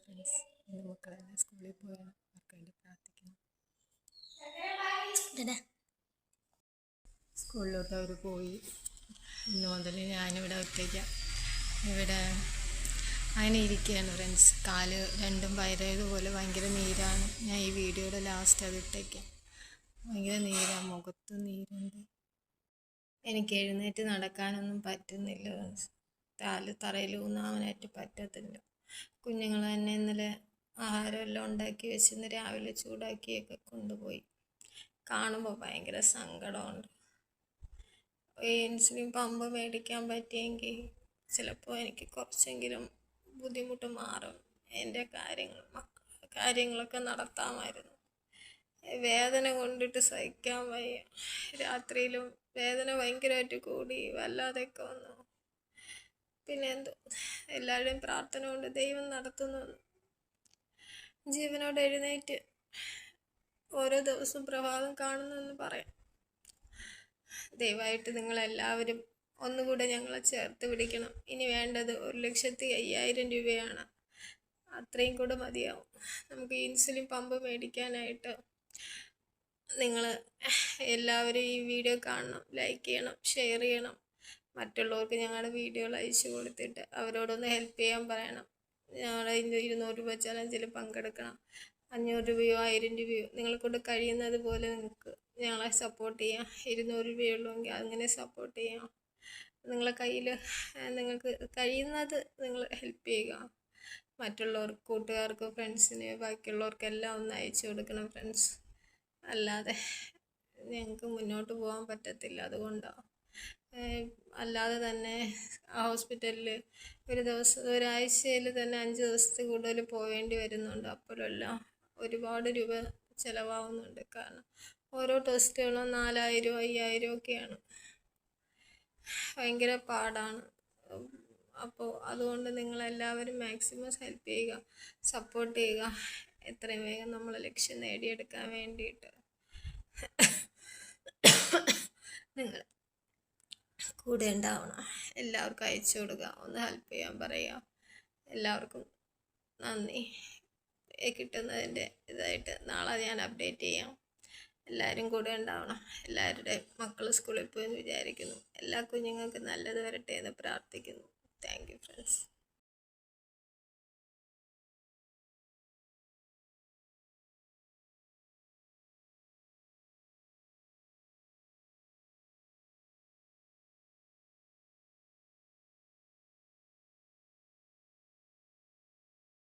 Friends, എൻ്റെ മക്കളെല്ലാം സ്കൂളിൽ പോയാണ്. അവർക്ക് വേണ്ടി പ്രാർത്ഥിക്കണം. സ്കൂളിലോട്ട് അവർ പോയി. ഇന്ന് മുതൽ ഞാനിവിടെ ഒറ്റയ്ക്കാം. ഇവിടെ അങ്ങനെ ഇരിക്കുകയാണ് ഫ്രണ്ട്സ്. കാല് രണ്ടും വയറേതുപോലെ ഭയങ്കര നീരാണ്. ഞാൻ ഈ വീഡിയോയുടെ ലാസ്റ്റ് അത് ഇട്ടേക്കാം. ഭയങ്കര നീരാണ്, മുഖത്ത് നീരുണ്ട്. എനിക്ക് എഴുന്നേറ്റ് നടക്കാനൊന്നും പറ്റുന്നില്ല. തറയിൽ ഊന്നാവാനായിട്ട് പറ്റത്തില്ല. കുഞ്ഞുങ്ങൾ തന്നെ ഇന്നലെ ആഹാരമെല്ലാം ഉണ്ടാക്കി വെച്ചിന്ന് രാവിലെ ചൂടാക്കിയൊക്കെ കൊണ്ടുപോയി. കാണുമ്പോൾ ഭയങ്കര സങ്കടമുണ്ട്. ഇൻസുലിൻ പമ്പ് മേടിക്കാൻ പറ്റിയെങ്കിൽ ചിലപ്പോൾ എനിക്ക് കുറച്ചെങ്കിലും ബുദ്ധിമുട്ട് മാറും. എൻ്റെ കാര്യങ്ങളൊക്കെ നടത്താമായിരുന്നു. വേദന കൊണ്ടിട്ട് സഹിക്കാൻ വയ്യ. രാത്രിയിലും വേദന ഭയങ്കരമായിട്ട് കൂടി വല്ലാതെയൊക്കെ വന്നു. പിന്നെ എന്തോ എല്ലാവരുടെയും പ്രാർത്ഥന കൊണ്ട് ദൈവം നടത്തുന്നു. ജീവനോട് എഴുന്നേറ്റ് ഓരോ ദിവസവും പ്രഭാതം കാണുന്നെന്ന് പറയാം. ദയവായിട്ട് നിങ്ങളെല്ലാവരും ഒന്നുകൂടെ ഞങ്ങളെ ചേർത്ത് പിടിക്കണം. ഇനി വേണ്ടത് 1,50,000 രൂപയാണ്. അത്രയും കൂടെ മതിയാവും നമുക്ക് ഇൻസുലിൻ പമ്പ് മേടിക്കാനായിട്ട്. നിങ്ങൾ എല്ലാവരും ഈ വീഡിയോ കാണണം, ലൈക്ക് ചെയ്യണം, ഷെയർ ചെയ്യണം. മറ്റുള്ളവർക്ക് ഞങ്ങളുടെ വീഡിയോകൾ അയച്ചു കൊടുത്തിട്ട് അവരോടൊന്ന് ഹെൽപ്പ് ചെയ്യാൻ പറയണം. ഞങ്ങളുടെ 200 രൂപ ചലഞ്ചിൽ പങ്കെടുക്കണം. 500 രൂപയോ 1000 രൂപയോ നിങ്ങളെക്കൊണ്ട് കഴിയുന്നത് പോലെ നിങ്ങൾക്ക് ഞങ്ങളെ സപ്പോർട്ട് ചെയ്യാം. 200 രൂപയുള്ളൂവെങ്കിൽ അങ്ങനെ സപ്പോർട്ട് ചെയ്യാം. നിങ്ങളെ കയ്യിൽ നിങ്ങൾക്ക് കഴിയുന്നത് നിങ്ങൾ ഹെൽപ്പ് ചെയ്യുക. മറ്റുള്ളവർക്ക്, കൂട്ടുകാർക്ക്, ഫ്രണ്ട്സിന്, ബാക്കിയുള്ളവർക്കെല്ലാം ഒന്ന് അയച്ചു കൊടുക്കണം ഫ്രണ്ട്സ്. അല്ലാതെ ഞങ്ങൾക്ക് മുന്നോട്ട് പോകാൻ പറ്റത്തില്ല. അതുകൊണ്ടാണ്. അല്ലാതെ തന്നെ ഹോസ്പിറ്റലിൽ ഒരാഴ്ചയിൽ തന്നെ 5 ദിവസത്തിൽ കൂടുതൽ പോവേണ്ടി വരുന്നുണ്ട്. അപ്പോഴെല്ലാം ഒരുപാട് രൂപ ചിലവാകുന്നുണ്ട്. കാരണം ഓരോ ടെസ്റ്റുകളും 4,000 5,000 ഒക്കെയാണ്. ഭയങ്കര പാടാണ്. അപ്പോൾ അതുകൊണ്ട് നിങ്ങളെല്ലാവരും മാക്സിമം ഹെൽപ്പ് ചെയ്യുക, സപ്പോർട്ട് ചെയ്യുക. എത്രയും വേഗം നമ്മൾ ലക്ഷ്യം നേടിയെടുക്കാൻ വേണ്ടിയിട്ട് നിങ്ങൾ കൂടെ ഉണ്ടാവണം. എല്ലാവർക്കും അയച്ചു കൊടുക്കുക, ഒന്ന് ഹെൽപ്പ് ചെയ്യാൻ പറയുക. എല്ലാവർക്കും നന്ദി. കിട്ടുന്നതിൻ്റെ ഇതായിട്ട് നാളെ ഞാൻ അപ്ഡേറ്റ് ചെയ്യാം. എല്ലാവരും കൂടെ ഉണ്ടാവണം. എല്ലാവരുടെ മക്കൾ സ്കൂളിൽ പോയെന്ന് വിചാരിക്കുന്നു. എല്ലാ കുഞ്ഞുങ്ങൾക്കും നല്ലത് വരട്ടെ എന്ന് പ്രാർത്ഥിക്കുന്നു. Thank you friends.